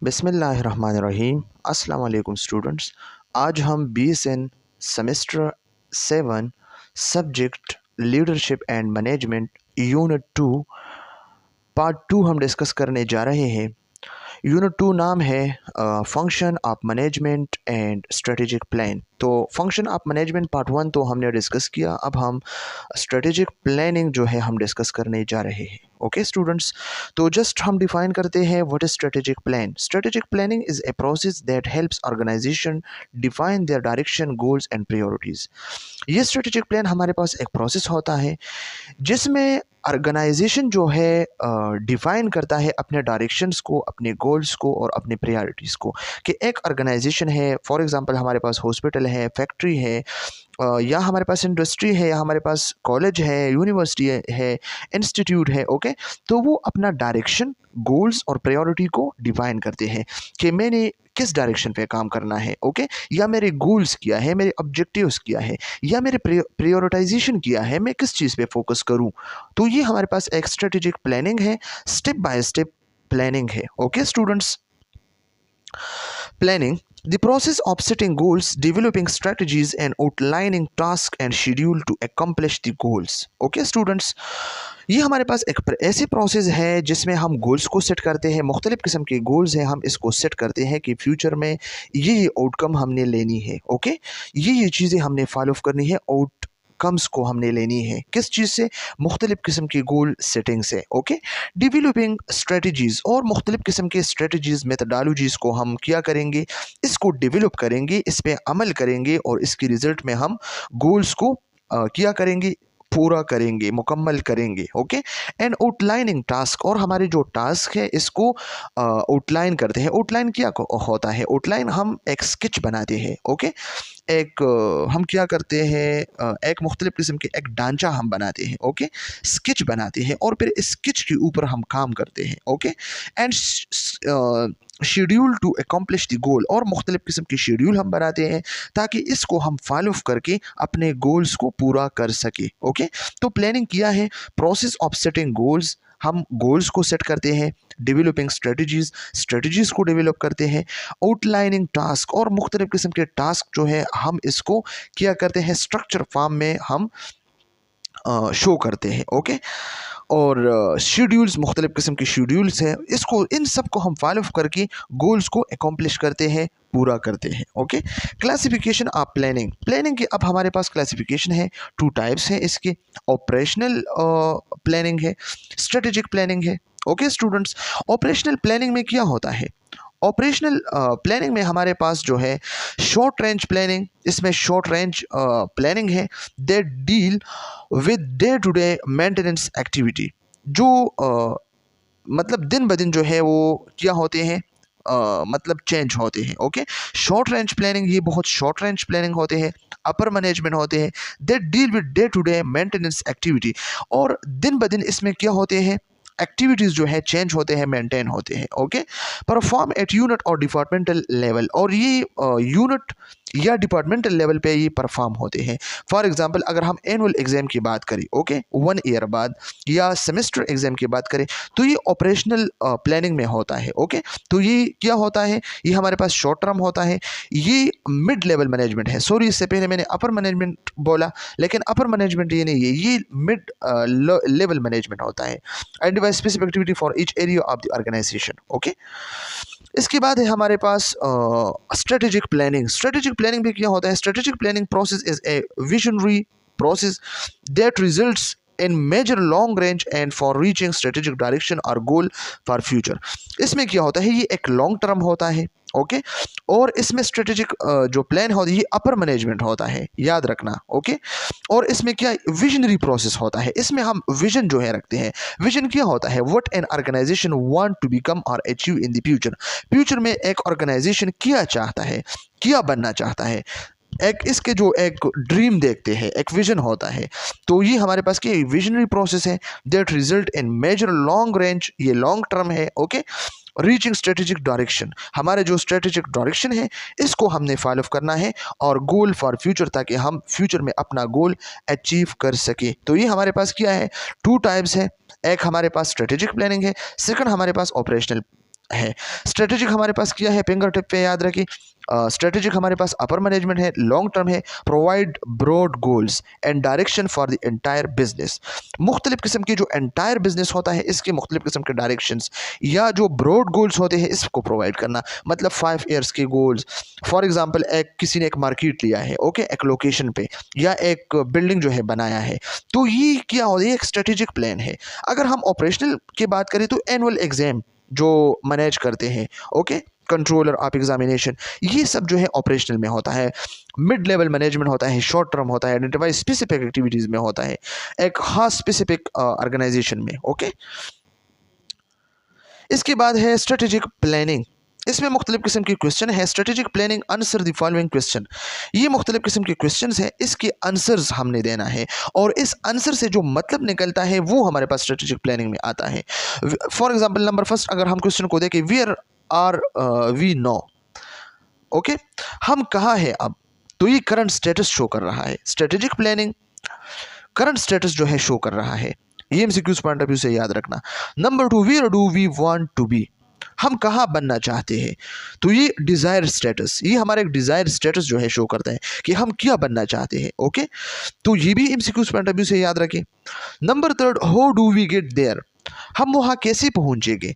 बिस्मिल्लाहिर्रहमानिर्रहीम। अस्सलाम वालेकुम स्टूडेंट्स। आज हम BSN semester 7 subject leadership and management unit 2 part 2 हम डिस्कस करने जा रहे हैं। यूनिट 2 नाम है function of management and strategic plan. तो फंक्शन ऑफ मैनेजमेंट पार्ट 1 तो हमने डिस्कस किया, अब हम स्ट्रेटेजिक प्लानिंग जो है हम डिस्कस करने जा रहे हैं। ओके स्टूडेंट्स, तो जस्ट हम डिफाइन करते हैं what is strategic plan. Strategic planning is a process that helps organization define their direction, goals and priorities. ये स्ट्रेटेजिक प्लान हमारे पास एक प्रोसेस होता है जिसमें ऑर्गेनाइजेशन जो है डिफाइन करता है अपने डायरेक्शंस को, अपने गोल्स को और अपने प्रायोरिटीज़ को। कि एक ऑर्गेनाइजेशन है, फॉर एग्जांपल हमारे पास हॉस्पिटल है, फैक्ट्री है, या हमारे पास इंडस्ट्री है, या हमारे पास कॉलेज है, यूनिवर्सिटी है, इंस्टीट्यूट है। ओके, तो वो अपना डायरेक्शन, गोल्स और प्रायोरिटी को डिफाइन करते हैं कि मैंने किस डायरेक्शन पे काम करना है। ओके, या मेरे गोल्स क्या है, मेरे ऑब्जेक्टिव्स क्या है, या मेरे प्रायोरिटाइजेशन क्या है, मैं किस चीज़ पे फोकस करूं। तो ये हमारे पास एक स्ट्रेटेजिक प्लानिंग है, स्टेप बाय स्टेप प्लानिंग है। Okay students, planning the process of setting goals, developing strategies and outlining tasks and schedule to accomplish the goals. Okay students, ये हमारे पास एक ऐसी प्रोसेस है जिसमें हम गोल्स को सेट करते हैं। मुख्तलिफ़ किस्म के गोल्स हैं, हम इसको सेट करते हैं कि फ्यूचर में ये आउटकम हमने लेनी है। ओके, ये चीज़ें हमने फॉलो करनी है, आउटकम्स को हमने लेनी है किस चीज़ से, मुख्तलिफ़ किस्म की गोल सेटिंग से। ओके, डिवेलपिंग स्ट्रेटजीज़, और मुख्तलिफ़ किस्म के स्ट्रेटजीज़, मेथडोलॉजीज़ को हम क्या करेंगे, इसको डेवलप करेंगे, इस पर अमल करेंगे और इसकी रिज़ल्ट में हम गोल्स को क्या करेंगे, पूरा करेंगे, मुकम्मल करेंगे। ओके, एंड आउटलाइनिंग टास्क, और हमारे जो टास्क है इसको आउटलाइन करते हैं। आउटलाइन क्या होता है, आउटलाइन हम एक स्केच बनाते हैं। ओके, एक हम क्या करते हैं, एक मुख्तलिफ़ किस्म के एक ढांचा हम बनाते हैं। ओके, स्केच बनाते हैं और फिर इस स्केच के ऊपर हम काम करते हैं। Okay, and schedule to accomplish the goal, और मुख्तलिफ़ किस्म के शेड्यूल हम बनाते हैं ताकि इसको हम फॉलो करके अपने गोल्स को पूरा कर सके। ओके, तो प्लानिंग किया है, प्रोसेस ऑफ सेटिंग गोल्स, हम गोल्स को सेट करते हैं, डेवलपिंग स्ट्रेटजीज़ को डेवलप करते हैं, आउटलाइनिंग टास्क, और मुख्तलिफ़ किस्म के टास्क जो है हम इसको क्या करते हैं, स्ट्रक्चर फॉर्म में हम शो करते हैं। ओके, और शेड्यूल्स, मुख्तलिफ़ किस्म के शेड्यूल्स हैं, इसको इन सब को हम फॉलो करके गोल्स को अकम्प्लिश करते हैं, पूरा करते हैं। Okay, classification of planning, planning की अब हमारे पास क्लासिफिकेशन है, 2 टाइप्स हैं इसके, ऑपरेशनल प्लानिंग है, स्ट्रेटेजिक प्लानिंग है। ओके स्टूडेंट्स, ऑपरेशनल प्लानिंग में क्या होता है, ऑपरेशनल प्लानिंग में हमारे पास जो है शॉर्ट रेंज प्लानिंग, इसमें शॉर्ट रेंज प्लानिंग है that deal with day to day maintenance activity, जो मतलब दिन ब दिन जो है वो क्या होते हैं, मतलब चेंज होते हैं। ओके, शॉर्ट रेंज प्लानिंग, ये बहुत शॉर्ट रेंज प्लानिंग होते हैं, अपर मैनेजमेंट होते हैं, that deal with day to day maintenance activity, और दिन ब दिन इसमें क्या होते हैं, एक्टिविटीज़ जो है चेंज होते हैं, मेंटेन होते हैं। ओके, परफॉर्म एट यूनिट और डिपार्टमेंटल लेवल, और ये यूनिट या डिपार्टमेंटल लेवल पे ये परफॉर्म होते हैं। फॉर एग्जांपल अगर हम एनुअल एग्ज़ाम की बात करें, ओके, 1 ईयर बाद, या सेमेस्टर एग्ज़ाम की बात करें, तो ये ऑपरेशनल प्लानिंग में होता है। ओके, तो ये क्या होता है, ये हमारे पास शॉर्ट टर्म होता है, ये मिड लेवल मैनेजमेंट है। सॉरी, इससे पहले मैंने अपर मैनेजमेंट बोला, लेकिन अपर मैनेजमेंट ये नहीं है, ये मिड लेवल मैनेजमेंट होता है। Identify specific activity for each area of the organization. Okay, इसके बाद है हमारे पास स्ट्रेटेजिक प्लानिंग। स्ट्रेटेजिक प्लानिंग भी क्या होता है, strategic planning process is a visionary process that results in major long range and for reaching strategic direction और गोल फॉर फ्यूचर। इसमें क्या होता है, ये एक लॉन्ग टर्म होता है। ओके, और इसमें स्ट्रेटेजिक जो प्लान होता है ये अपर मैनेजमेंट होता है, याद रखना। ओके, और इसमें क्या विजनरी प्रोसेस होता है, इसमें हम विजन जो है रखते हैं। विजन क्या होता है, what an organization want to become or achieve in the future, future में एक ऑर्गेनाइजेशन क्या चाहता है, क्या बनना चाहता है, एक इसके जो एक ड्रीम देखते हैं, एक विजन होता है। तो ये हमारे पास क्या विजनरी प्रोसेस है that result in major long range, ये लॉन्ग टर्म है। ओके, रीचिंग स्ट्रेटेजिक डायरेक्शन, हमारे जो स्ट्रेटेजिक डायरेक्शन है इसको हमने फॉलो करना है, और गोल फॉर फ्यूचर, ताकि हम फ्यूचर में अपना गोल अचीव कर सके। तो ये हमारे पास क्या है, 2 टाइप्स है, एक हमारे पास स्ट्रेटेजिक प्लानिंग है, सेकंड हमारे पास ऑपरेशनल है। स्ट्रेटेजिक हमारे पास क्या है, फिंगर टिप पे याद रखिए। स्ट्रेटेजिक हमारे पास अपर मैनेजमेंट है, लॉन्ग टर्म है, provide broad goals and direction for the entire business. मुख्तलिफ किस्म की जो एंटायर बिजनेस होता है इसके मुख्तलिफ किस्म के डायरेक्शंस या जो ब्रॉड गोल्स होते हैं इसको प्रोवाइड करना, मतलब 5 ईयर्स के गोल्स। फॉर एग्जांपल किसी ने एक मार्केट लिया है, ओके, एक लोकेशन पे, या एक बिल्डिंग जो है बनाया है, तो ये क्या होता है, एक स्ट्रेटेजिक प्लान है। अगर हम ऑपरेशनल की बात करें तो एनुअल एग्जाम जो मैनेज करते हैं, ओके, कंट्रोलर ऑफ एग्जामिनेशन, ये सब जो है ऑपरेशनल में होता है। मिड लेवल मैनेजमेंट होता है, शॉर्ट टर्म होता है, आइडेंटिफाई स्पेसिफिक एक्टिविटीज में होता है, एक खास स्पेसिफिक ऑर्गेनाइजेशन में, ओके। इसके बाद है स्ट्रेटेजिक प्लानिंग। इसमें मुख्तलिफ किस्म की क्वेश्चन है। Strategic planning, answer the following question. ये मुख्तलिफ किस्म के क्वेश्चन है, इसके आंसर्स हमने देना है और इस आंसर से जो मतलब निकलता है वो हमारे पास स्ट्रेटेजिक प्लानिंग में आता है। फॉर एग्जाम्पल नंबर फर्स्ट अगर हम क्वेश्चन को देखें, where are we now, okay, हम कहाँ है अब, तो ये करंट स्टेटस शो कर रहा है। स्ट्रेटेजिक प्लानिंग करंट स्टेटस जो है शो कर रहा है, ये एमसीक्यूज पॉइंट ऑफ व्यू से याद रखना। Number 2, where do we want to be, हम कहाँ बनना चाहते हैं, तो ये डिज़ायर स्टेटस, ये हमारा एक डिज़ायर स्टेटस जो है शो करता है कि हम क्या बनना चाहते हैं, ओके, तो ये भी एमसीक्यूज पॉइंट ऑफ व्यू से याद रखें। Number 3, how do we get there, हम वहाँ कैसे पहुँचेंगे,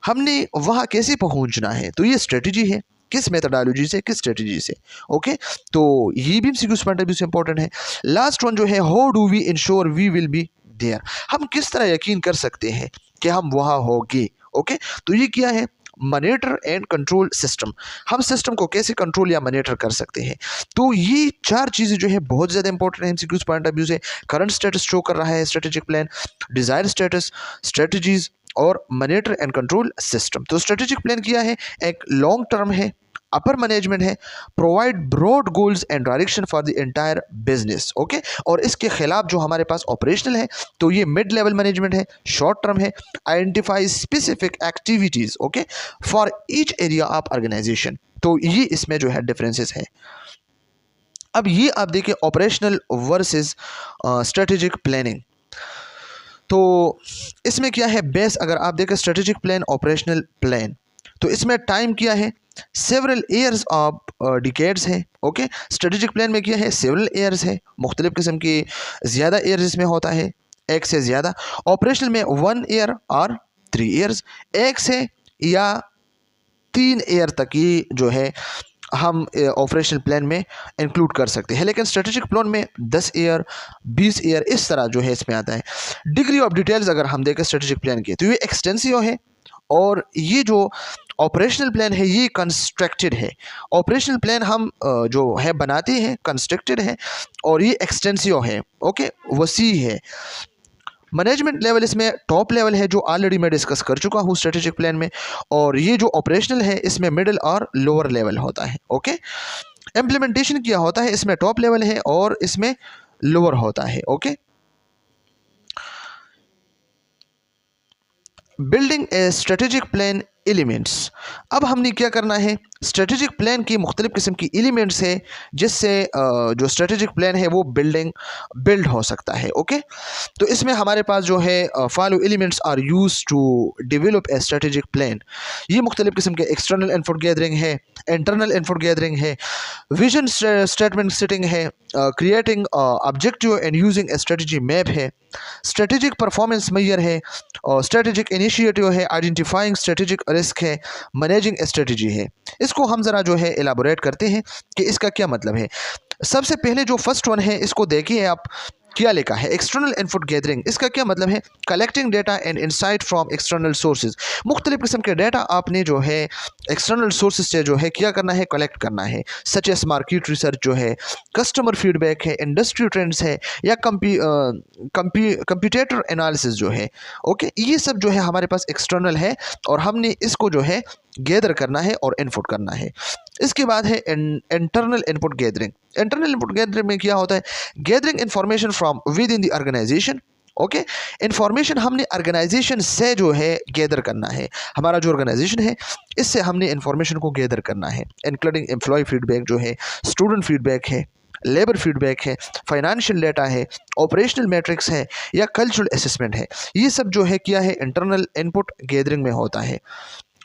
हमने वहाँ कैसे पहुँचना है, तो ये स्ट्रेटजी है, किस मेथडोलॉजी से, किस स्ट्रेटजी से, ओके, तो ये भी एमसीक्यूज पॉइंट ऑफ व्यू से इंपॉर्टेंट है। लास्ट वन जो है, how do we ensure we will be there, हम किस तरह यकीन कर सकते हैं कि हम वहाँ होंगे, ओके, तो ये क्या है, मॉनिटर एंड कंट्रोल सिस्टम, हम सिस्टम को कैसे कंट्रोल या मॉनिटर कर सकते हैं। तो ये 4 चीज़ें जो है बहुत ज़्यादा इंपॉर्टेंट है एमसीक्यूज पॉइंट ऑफ व्यू से। करंट स्टेटस शो कर रहा है strategic plan, desire status, strategies और मॉनिटर एंड कंट्रोल सिस्टम। तो स्ट्रेटेजिक प्लान क्या है, एक लॉन्ग टर्म है, अपर मैनेजमेंट है, provide broad goals and direction for the entire business, okay, और इसके खिलाफ जो हमारे पास ऑपरेशनल है, तो ये मिड लेवल मैनेजमेंट है, शॉर्ट टर्म है, identify specific activities, okay, for each area of organization. तो ये इसमें जो है डिफरेंसेस है। अब ये आप देखिए ऑपरेशनल वर्सेस स्ट्रेटेजिक प्लानिंग, तो इसमें क्या है बेस, अगर आप देखें स्ट्रेटेजिक प्लान, ऑपरेशनल प्लान, तो इसमें टाइम क्या है, सेवरल ईयर्स ऑफ डिकेड्स है, ओके। स्ट्रेटेजिक प्लान में क्या है, सेवरल ईयर्स है, मुख्तलिफ किस्म की ज़्यादा ईयर्स इसमें होता है, एक से ज़्यादा। ऑपरेशनल में 1 ईयर और 3 ईयर्स, एक से या 3 ईयर तक ये जो है हम ऑपरेशनल प्लान में इंक्लूड कर सकते हैं, लेकिन स्ट्रेटेजिक प्लान में 10 ईयर, 20 ईयर इस तरह जो है इसमें आता है। डिग्री ऑफ डिटेल्स अगर हम देखें स्ट्रेटेजिक प्लान की, तो ये एक्सटेंसिव है, और ये जो ऑपरेशनल प्लान है ये कंस्ट्रक्टेड है। ऑपरेशनल प्लान हम जो है बनाते हैं, कंस्ट्रक्टेड है, और ये एक्सटेंसिव है, ओके, वसी है। मैनेजमेंट लेवल इसमें टॉप लेवल है जो ऑलरेडी मैं डिस्कस कर चुका हूँ स्ट्रेटेजिक प्लान में, और ये जो ऑपरेशनल है इसमें मिडिल और लोअर लेवल होता है, ओके। इम्प्लीमेंटेशन क्या होता है, इसमें टॉप लेवल है और इसमें लोअर होता है, ओके। बिल्डिंग ए स्ट्रेटेजिक प्लान एलिमेंट्स, अब हमने क्या करना है, स्ट्रेटेजिक प्लान की मुख्तलिफ किस्म की एलिमेंट्स है जिससे जो स्ट्रेटेजिक प्लान है वो बिल्ड हो सकता है, ओके। तो इसमें हमारे पास जो है follow elements are use to develop a strategic plan. ये मुख्तलिफ किस्म के एक्सटर्नल इनपुट गैदरिंग है, इंटरनल इनपुट गैदरिंग है, विजन स्टेटमेंट सेटिंग है, creating objective and using a strategy map है, स्ट्रेटेजिक परफॉर्मेंस मेजर है, और स्ट्रेटेजिक इनिशिएटिव है, आइडेंटिफाइंग स्ट्रेटेजिक रिस्क है, मैनेजिंग स्ट्रेटजी है। इसको हम ज़रा जो है एलाबोरेट करते हैं कि इसका क्या मतलब है। सबसे पहले जो फर्स्ट वन है इसको देखिए आप, क्या लिखा है, एक्सटर्नल इनपुट गैदरिंग, इसका क्या मतलब है, collecting data and insight from external sources. मुख्तलिफ किस्म के डेटा आपने जो है एक्सटर्नल सोर्सेज से जो है क्या करना है, कलेक्ट करना है, सच एस मार्केट रिसर्च जो है, कस्टमर फीडबैक है, इंडस्ट्री ट्रेंड्स है, या कंप्यूटेटर एनालिसिस जो है, ओके। ये सब जो है हमारे पास एक्सटर्नल है और हमने इसको जो है गैदर करना है और इनपुट करना है। इसके बाद है internal input gathering. Internal input gathering में क्या होता है, gathering information from within the organization, okay. Information हमने ऑर्गेनाइजेशन से जो है गैदर करना है, हमारा जो ऑर्गेनाइजेशन है इससे हमने इंफॉर्मेशन को गैदर करना है, इंक्लूडिंग एम्प्लॉय फीडबैक जो है, स्टूडेंट फीडबैक है, लेबर फीडबैक है, फाइनेंशियल डेटा है, ऑपरेशनल मैट्रिक्स है, या कल्चरल असेसमेंट है। ये सब जो है क्या है, इंटरनल इनपुट गैदरिंग में होता है,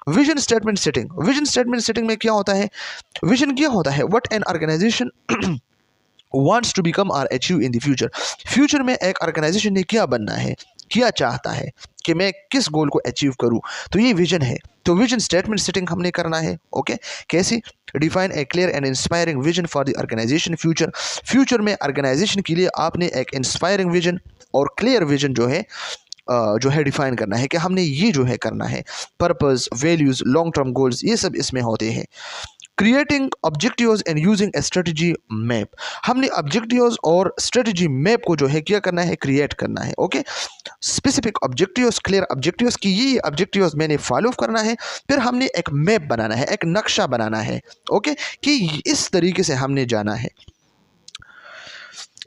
vision statement setting, vision statement setting में क्या होता है, विजन क्या होता है, what an organization wants to become or achieve in the future। Future में एक ऑर्गेनाइजेशन ने क्या बनना है, क्या चाहता है कि मैं किस गोल को अचीव करूं, तो ये विजन है। तो विजन स्टेटमेंट सेटिंग हमने करना है। ओके, कैसी, define a clear and inspiring vision for the organization future. Future में ऑर्गेनाइजेशन के लिए आपने एक इंस्पायरिंग विजन और क्लियर विजन जो है डिफाइन करना है कि हमने ये जो है करना है। Purpose, values, long term goals, ये सब इसमें होते हैं। Creating objectives and using a strategy map, हमने ऑब्जेक्टिव्स और स्ट्रेटजी मैप को जो है क्या करना है, क्रिएट करना है। Okay, specific objectives, clear objectives की ये ऑब्जेक्टिव्स मैंने फॉलो करना है, फिर हमने एक मैप बनाना है, एक नक्शा बनाना है। ओके, कि इस तरीके से हमने जाना है।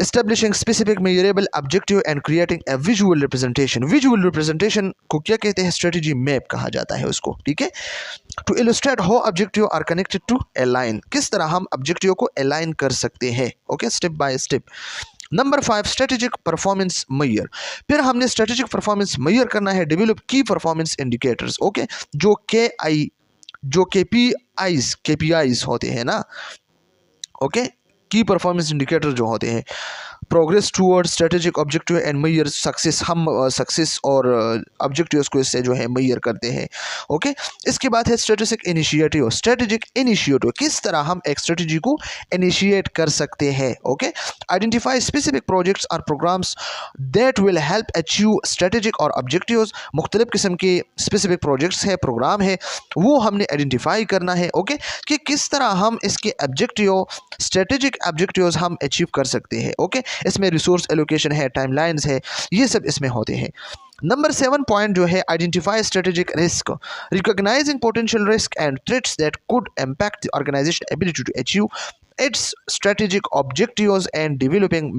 Establishing specific measurable objective and creating a visual representation। visual representation को क्या कहते हैं, strategy map कहा जाता है उसको। ठीक है, to illustrate how objective are connected to a line, किस तरह हम objective को align कर सकते हैं। Okay, step by step। Number 5, strategic performance measure. फिर हमने स्ट्रेटेजिक परफॉर्मेंस मैयर करना है, develop key performance indicators. Okay, जो KPIs होते हैं ना। ओके, की परफॉर्मेंस इंडिकेटर जो होते हैं, progress toward strategic objective and measure success, हम सक्सेस और ऑब्जेक्टिव्स को इससे जो है मैयर करते हैं। ओके, इसके बाद है स्ट्रेटेजिक इनिशिएटिव। स्ट्रेटेजिक इनिशिएटिव, किस तरह हम एक स्ट्रेटेजी को इनिशिएट कर सकते हैं। ओके, आइडेंटिफाई स्पेसिफिक प्रोजेक्ट्स और programmes that will help achieve strategic और ऑब्जेक्टिव्स। मुख्तलिफ किस्म के स्पेसिफिक प्रोजेक्ट्स है, प्रोग्राम है, वो हमने आइडेंटिफाई करना है। ओके, कि किस तरह हम इसके ऑब्जेक्टिव, स्ट्रेटेजिक ऑब्जेक्टिव्स हम अचीव कर सकते हैं। ओके, इसमें रिसोर्स एलोकेशन है, टाइमलाइंस है, ये सब इसमें होते हैं। नंबर 7 पॉइंट जो है, identify strategic risk, recognizing potential risk and threats that could impact the organization ability to achieve its strategic objectives and developing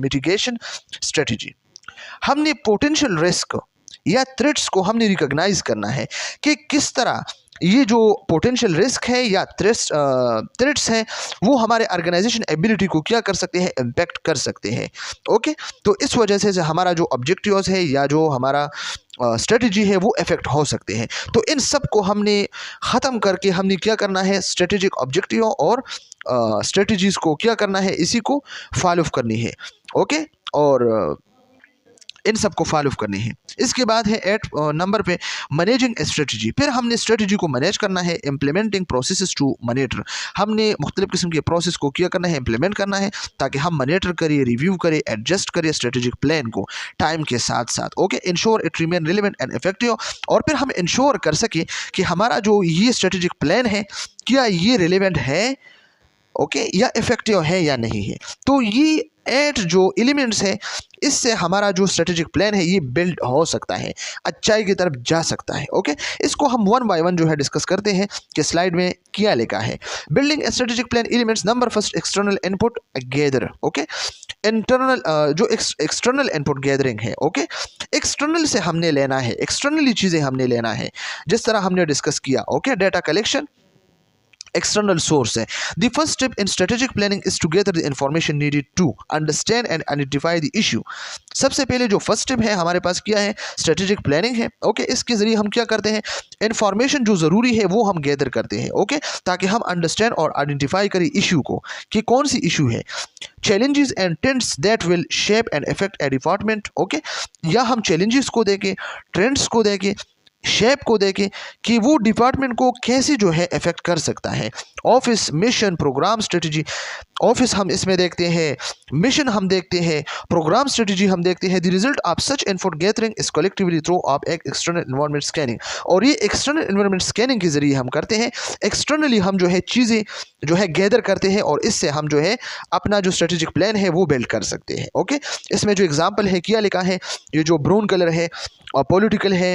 mitigation strategy. हमने पोटेंशियल रिस्क या थ्रेट्स को हमने रिकॉग्नाइज करना है कि किस तरह ये जो पोटेंशियल रिस्क है या थ्रेट्स हैं वो हमारे ऑर्गेनाइजेशन एबिलिटी को क्या कर सकते हैं, इम्पैक्ट कर सकते हैं। ओके, तो इस वजह से हमारा जो ऑब्जेक्टिव्स है या जो हमारा स्ट्रेटजी है वो इफेक्ट हो सकते हैं। तो इन सब को हमने ख़त्म करके हमने क्या करना है, स्ट्रेटेजिक ऑब्जेक्टिव और स्ट्रेटजीज़ को क्या करना है, इसी को फॉलो करनी है। ओके, और इन सबको फॉलो करनी है। इसके बाद है 8 नंबर पे मैनेजिंग स्ट्रेटजी। फिर हमने स्ट्रेटजी को मैनेज करना है, इम्प्लीमेंटिंग प्रोसेसेस टू मॉनिटर। हमने मुख्तलिफ किस्म के प्रोसेस को क्या करना है, इम्प्लीमेंट करना है, ताकि हम मॉनिटर करें, रिव्यू करें, एडजस्ट करें स्ट्रेटेजिक प्लान को टाइम के साथ साथ। Okay, ensure it remain relevant and effective, और फिर हम इंश्योर कर सके कि हमारा जो ये स्ट्रेटेजिक प्लान है क्या ये रिलेवेंट है, ओके, या इफेक्टिव है या नहीं है। तो ये 8 जो एलिमेंट्स है, इससे हमारा जो स्ट्रेटेजिक प्लान है ये बिल्ड हो सकता है, अच्छाई की तरफ जा सकता है। ओके, इसको हम 1 बाय 1 जो है डिस्कस करते हैं कि स्लाइड में क्या लिखा है। Building strategic plan elements, number first external input gather. Okay, internal जो एक्सटर्नल इनपुट गैदरिंग है। ओके, एक्सटर्नल से हमने लेना है, एक्सटर्नली चीज़ें हमने लेना है, जिस तरह हमने डिस्कस किया। Okay, data collection external source है। The first step in strategic planning is to gather the information needed to understand and identify the issue। सबसे पहले जो फर्स्ट स्टेप है हमारे पास क्या है, स्ट्रेटेजिक प्लानिंग है। ओके, इसके जरिए हम क्या करते हैं, इंफॉर्मेशन जो ज़रूरी है वो हम गैदर करते हैं। ओके, ताकि हम अंडरस्टैंड और आइडेंटिफाई करें इशू को कि कौन सी इशू है। Challenges and trends that will shape and affect A department. Okay, या हम चैलेंजेस को देखें, ट्रेंड्स को देखें, शेप को देखें कि वो डिपार्टमेंट को कैसे जो है इफेक्ट कर सकता है। Office, mission, programme, strategy. Office हम इसमें देखते हैं, मिशन हम देखते हैं, प्रोग्राम स्ट्रेटजी हम देखते हैं। The result of such input gathering is collectively through of एक एक्सटर्नल एनवायरनमेंट स्कैनिंग। और ये एक्सटर्नल एनवायरनमेंट स्कैनिंग के जरिए हम करते हैं। एक्सटर्नली हम जो है चीज़ें जो है गैदर करते हैं और इससे हम जो है अपना जो स्ट्रेटेजिक प्लान है वो बिल्ड कर सकते हैं। ओके, इसमें जो एग्जाम्पल है क्या लिखा है, ये जो ब्राउन कलर है पॉलिटिकल है,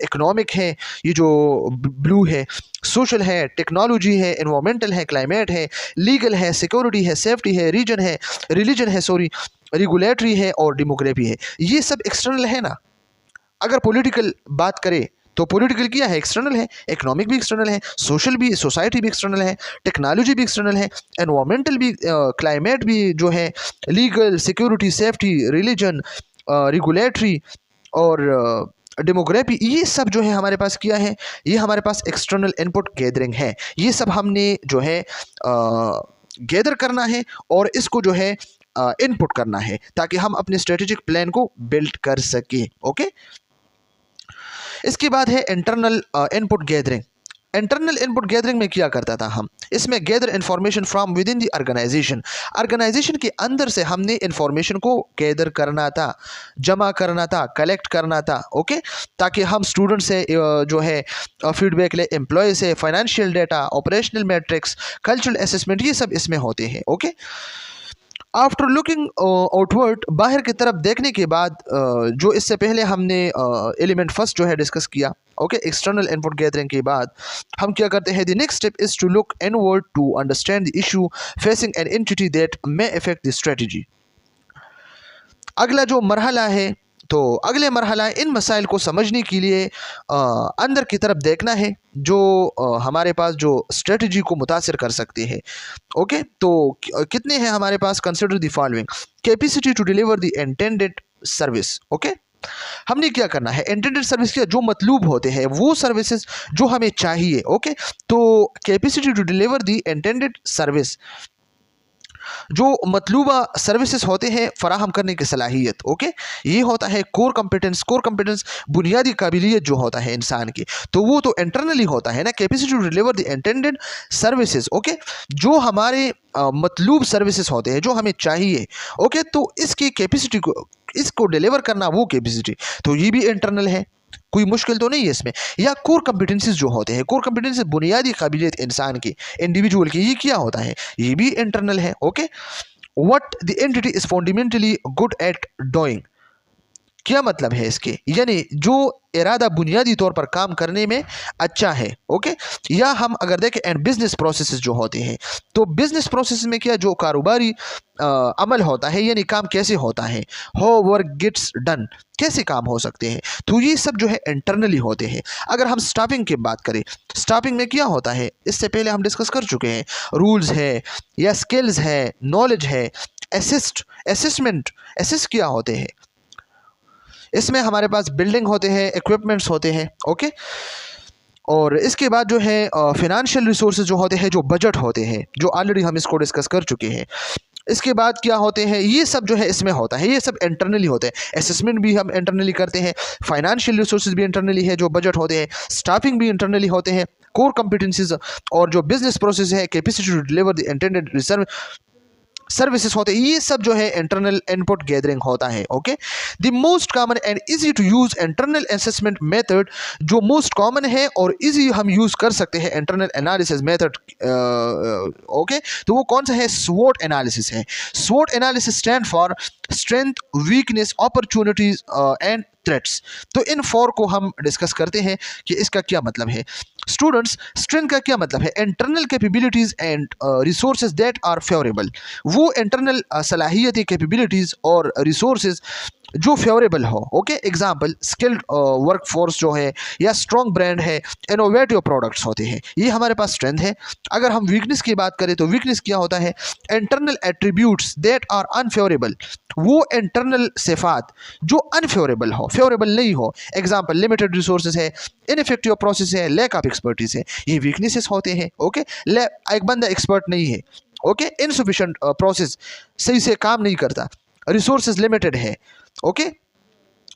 इकोनॉमिक है, ये जो ब्लू है सोशल है, टेक्नोलॉजी है, एनवायरमेंटल है, क्लाइमेट है, लीगल है, सिक्योरिटी है, सेफ्टी है, रिलीजन है, रेगुलेटरी है और डेमोग्राफी है। ये सब एक्सटर्नल है ना। अगर पॉलिटिकल बात करें तो पॉलिटिकल क्या है, एक्सटर्नल है, इकोनॉमिक भी एक्सटर्नल है, सोशल भी, सोसाइटी भी एक्सटर्नल है, टेक्नोलॉजी भी एक्सटर्नल है, एनवायरमेंटल भी, क्लाइमेट भी जो है, legal, security, safety, religion, regulatory और डेमोग्राफी, ये सब जो है हमारे पास क्या है, ये हमारे पास एक्सटर्नल इनपुट गैदरिंग है। ये सब हमने जो है गैदर करना है और इसको जो है इनपुट करना है ताकि हम अपने स्ट्रेटेजिक प्लान को बिल्ड कर सके। ओके, इसके बाद है internal input gathering. Internal input gathering में क्या करता था हम, इसमें gather information from within the organization, organization के अंदर से हमने इंफॉर्मेशन को गैदर करना था, जमा करना था, कलेक्ट करना था। ओके, ताकि हम स्टूडेंट से जो है फीडबैक ले, एम्प्लॉय से, financial data, operational matrix, cultural assessment, ये सब इसमें होते हैं। ओके, आफ्टर लुकिंग आउटवर्ड, बाहर की तरफ देखने के बाद जो इससे पहले हमने एलिमेंट फर्स्ट जो है डिस्कस किया। ओके, एक्सटर्नल इनपुट गैदरिंग के बाद हम क्या करते हैं, the next step is to look inward to understand the issue facing an entity that may affect the strategy. अगला जो मरहला है, तो अगले मरहला इन मसाइल को समझने के लिए अंदर की तरफ देखना है जो हमारे पास जो स्ट्रेटजी को मुतासिर कर सकते हैं। ओके, तो कितने हैं हमारे पास, consider the following, capacity to deliver the intended service. Okay, हमने क्या करना है, इंटेंडेड सर्विस के जो मतलूब होते हैं वो सर्विसेज जो हमें चाहिए। ओके, तो capacity to deliver the intended service, जो मतलूबा सर्विसेज होते हैं फराहम करने की सलाहियत। ओके, ये होता है कोर कंपिटेंस। कोर कंपिटेंस बुनियादी काबिलियत जो होता है इंसान की, तो वो तो इंटरनली होता है ना, capacity to deliver the intended services. Okay, जो हमारे मतलूब सर्विसेज होते हैं जो हमें चाहिए। ओके, तो इसकी कैपेसिटी को, इसको डिलीवर करना, वो कैपेसिटी, तो ये भी इंटरनल है, कोई मुश्किल तो नहीं है इसमें। या कोर कॉम्पिटेंसीज जो होते हैं, कोर कॉम्पिटेंसीज बुनियादी काबिलियत इंसान की, इंडिविजुअल की, ये क्या होता है, ये भी इंटरनल है। Okay, what the entity is fundamentally good at doing, क्या मतलब है इसके, यानी जो इरादा बुनियादी तौर पर काम करने में अच्छा है। ओके, या हम अगर देखें एंड बिजनेस प्रोसेसेस जो होते हैं, तो बिजनेस प्रोसेस में क्या, जो कारोबारी अमल होता है, यानी काम कैसे होता है, हाउ वर्क गेट्स डन, कैसे काम हो सकते हैं, तो ये सब जो है इंटरनली होते हैं। अगर हम स्टाफिंग की बात करें, स्टाफिंग में क्या होता है, इससे पहले हम डिस्कस कर चुके हैं, रूल्स है या स्किल्स है, नॉलेज है, असिस्ट क्या होते हैं, इसमें हमारे पास बिल्डिंग होते हैं, इक्विपमेंट्स होते हैं। ओके, और इसके बाद जो है फिनेंशियल रिसोर्सेज जो होते हैं, जो बजट होते हैं, जो ऑलरेडी हम इसको डिस्कस कर चुके हैं। इसके बाद क्या होते हैं, ये सब जो है इसमें होता है, ये सब इंटरनली होते हैं। असेसमेंट भी हम इंटरनली करते हैं, फाइनेंशियल रिसोर्सेज भी इंटरनली है, जो बजट होते हैं, स्टाफिंग भी इंटरनली होते हैं, कोर कॉम्पिटेंसीज, और जो बिजनेस प्रोसेस है, capacity to deliver the intended services होते हैं, ये सब जो है इंटरनल इनपुट गैदरिंग होता है। Okay, the most common and easy to use internal assessment method, जो मोस्ट कॉमन है और इजी हम यूज कर सकते हैं इंटरनल एनालिसिस मेथड। ओके, तो वो कौन सा है, स्वॉट एनालिसिस है। स्वॉट analysis stand for strength, weakness, opportunities and threats. तो इन 4 को हम डिस्कस करते हैं कि इसका क्या मतलब है। स्टूडेंट्स, स्ट्रेंथ का क्या मतलब है, internal capabilities and resources that are favourable, वो इंटरनल सलाहियत, कैपेबिलिटीज और रिसोर्सेज जो फेवरेबल हो। ओके, एग्जाम्पल स्किल्ड वर्कफोर्स जो है, या स्ट्रॉन्ग ब्रांड है, इनोवेटिव प्रोडक्ट्स होते हैं, ये हमारे पास स्ट्रेंथ है। अगर हम वीकनेस की बात करें तो वीकनेस क्या होता है, internal attributes that are unfavourable, वो इंटरनल सिफात जो अनफेवरेबल हो, फेवरेबल नहीं हो। एग्जाम्पल लिमिटेड रिसोर्सेज है, इनफेक्टिव प्रोसेस है, लैक ऑफ एक्सपर्टीज है, ये वीकनेसेस होते हैं। ओके, एक बंदा एक्सपर्ट नहीं है। ओके, इनसफिशिएंट प्रोसेस, सही से काम नहीं करता, रिसोर्सेज लिमिटेड है। ओके,